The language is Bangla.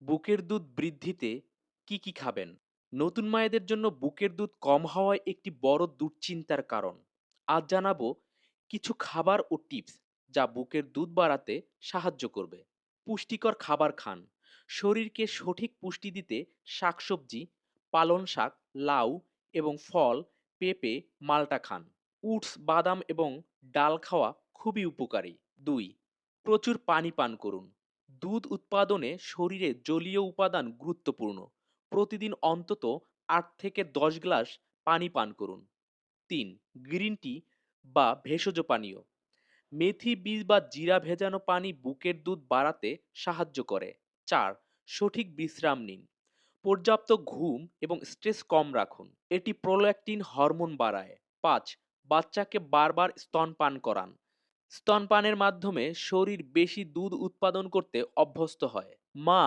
বুকের দুধ বৃদ্ধিতে কি কি খাবেন? নতুন মায়েদের জন্য বুকের দুধ কম হওয়ায় একটি বড় দুশ্চিন্তার কারণ। আজ জানাবো কিছু খাবার ও টিপস যা বুকের দুধ বাড়াতে সাহায্য করবে। পুষ্টিকর খাবার খান। শরীরকে সঠিক পুষ্টি দিতে শাকসবজি, পালং শাক, লাউ এবং ফল, পেঁপে, মাল্টা খান। উটস, বাদাম এবং ডাল খাওয়া খুবই উপকারী। ২. প্রচুর পানি পান করুন। দুধ উৎপাদনে শরীরে জলীয় উপাদান গুরুত্বপূর্ণ। প্রতিদিন অন্তত ৮ থেকে ১০ গ্লাস পানি পান করুন। ৩. গ্রিন টি বা ভেষজ পানীয়। মেথি বীজ বা জিরা ভেজানো পানি বুকের দুধ বাড়াতে সাহায্য করে। ৪. সঠিক বিশ্রাম নিন। পর্যাপ্ত ঘুম এবং স্ট্রেস কম রাখুন। এটি প্রোল্যাক্টিন হরমোন বাড়ায়। ৫. বাচ্চাকে বারবার স্তনপান করান। স্তনপানের মাধ্যমে শরীর বেশি দুধ উৎপাদন করতে অভ্যস্ত হয়। মা